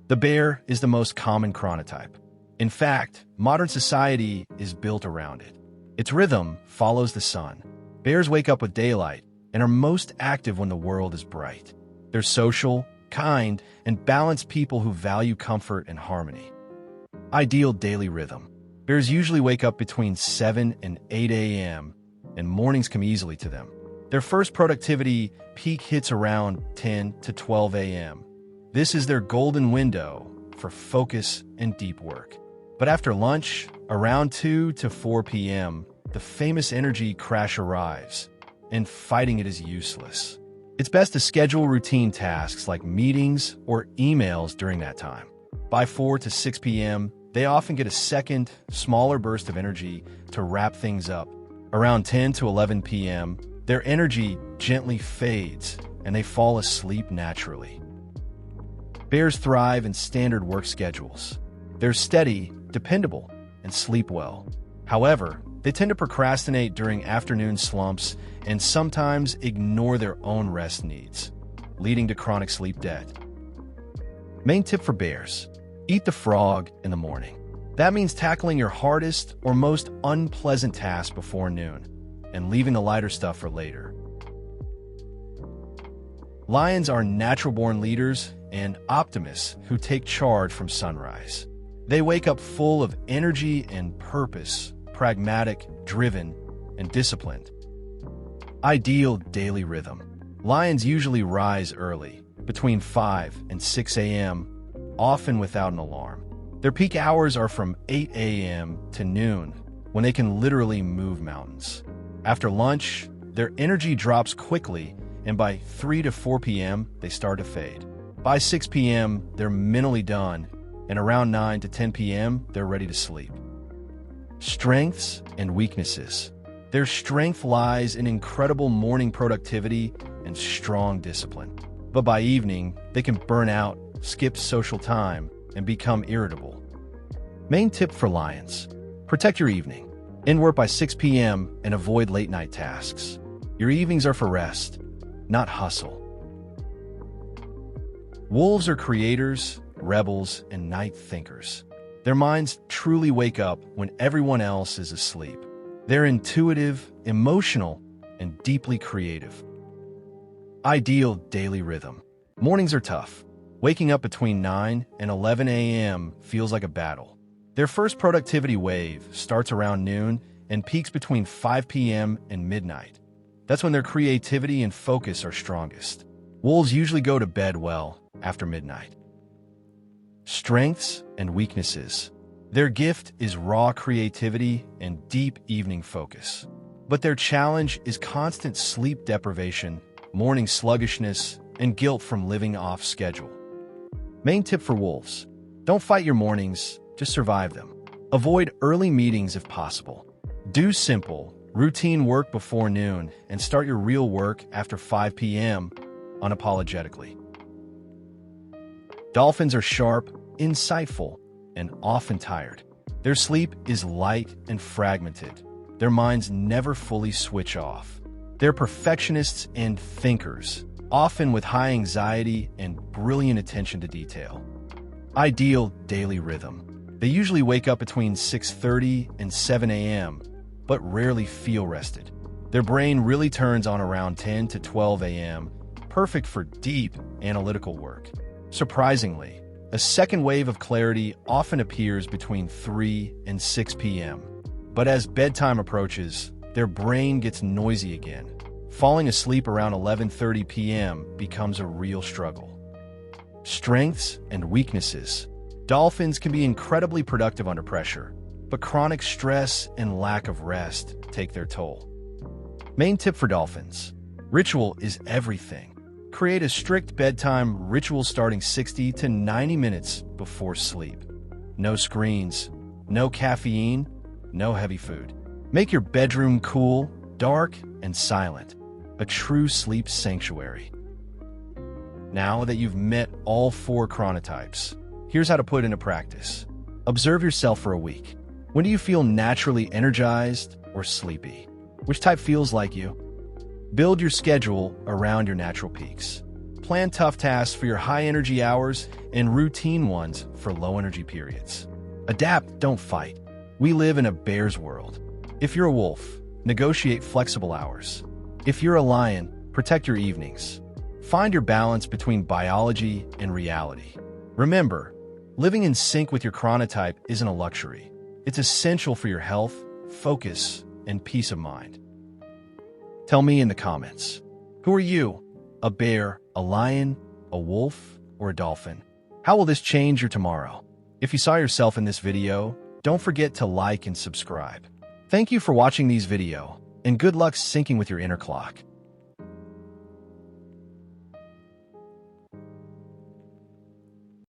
The bear is the most common chronotype. In fact, modern society is built around it. Its rhythm follows the sun. Bears wake up with daylight and are most active when the world is bright. They're social, kind, and balanced people who value comfort and harmony. Ideal daily rhythm. Bears usually wake up between 7 and 8 a.m., and mornings come easily to them. Their first productivity peak hits around 10 to 12 a.m. This is their golden window for focus and deep work. But after lunch, around 2 to 4 p.m., the famous energy crash arrives, and fighting it is useless. It's best to schedule routine tasks like meetings or emails during that time. By 4 to 6 p.m., they often get a second, smaller burst of energy to wrap things up. Around 10 to 11 p.m., their energy gently fades and they fall asleep naturally. Bears thrive in standard work schedules. They're steady, dependable, and sleep well. However, they tend to procrastinate during afternoon slumps and sometimes ignore their own rest needs, leading to chronic sleep debt. Main tip for bears: eat the frog in the morning. That means tackling your hardest or most unpleasant task before noon and leaving the lighter stuff for later. Lions are natural-born leaders and optimists who take charge from sunrise. They wake up full of energy and purpose, pragmatic, driven, and disciplined. Ideal daily rhythm. Lions usually rise early, between 5 and 6 a.m., often without an alarm. Their peak hours are from 8 a.m. to noon, when they can literally move mountains. After lunch, their energy drops quickly, and by 3 to 4 p.m., they start to fade. By 6 p.m., they're mentally done, and around 9 to 10 p.m., they're ready to sleep. Strengths and weaknesses. Their strength lies in incredible morning productivity and strong discipline. But by evening, they can burn out, skip social time, and become irritable. Main tip for lions: protect your evening. End work by 6 p.m. and avoid late-night tasks. Your evenings are for rest, not hustle. Wolves are creators, rebels, and night thinkers. Their minds truly wake up when everyone else is asleep. They're intuitive, emotional, and deeply creative. Ideal daily rhythm. Mornings are tough. Waking up between 9 and 11 a.m. feels like a battle. Their first productivity wave starts around noon and peaks between 5 p.m. and midnight. That's when their creativity and focus are strongest. Wolves usually go to bed well after midnight. Strengths and weaknesses. Their gift is raw creativity and deep evening focus. But their challenge is constant sleep deprivation, morning sluggishness, and guilt from living off schedule. Main tip for wolves: don't fight your mornings, just survive them. Avoid early meetings if possible. Do simple, routine work before noon and start your real work after 5 p.m. unapologetically. Dolphins are sharp, insightful, and often tired. Their sleep is light and fragmented. Their minds never fully switch off. They're perfectionists and thinkers, often with high anxiety and brilliant attention to detail. Ideal daily rhythm. They usually wake up between 6:30 and 7 a.m., but rarely feel rested. Their brain really turns on around 10 to 12 a.m., perfect for deep, analytical work. Surprisingly, a second wave of clarity often appears between 3 and 6 p.m. But as bedtime approaches, their brain gets noisy again. Falling asleep around 11:30 p.m. becomes a real struggle. Strengths and weaknesses. Dolphins can be incredibly productive under pressure, but chronic stress and lack of rest take their toll. Main tip for dolphins: ritual is everything. Create a strict bedtime ritual starting 60 to 90 minutes before sleep. No screens, no caffeine, no heavy food. Make your bedroom cool, dark, and silent. A true sleep sanctuary. Now that you've met all 4 chronotypes, here's how to put into practice. Observe yourself for a week. When do you feel naturally energized or sleepy? Which type feels like you? Build your schedule around your natural peaks. Plan tough tasks for your high-energy hours and routine ones for low-energy periods. Adapt, don't fight. We live in a bear's world. If you're a wolf, negotiate flexible hours. If you're a lion, protect your evenings. Find your balance between biology and reality. Remember, living in sync with your chronotype isn't a luxury. It's essential for your health, focus, and peace of mind. Tell me in the comments, who are you? A bear, a lion, a wolf, or a dolphin? How will this change your tomorrow? If you saw yourself in this video, don't forget to like and subscribe. Thank you for watching these video, and good luck syncing with your inner clock.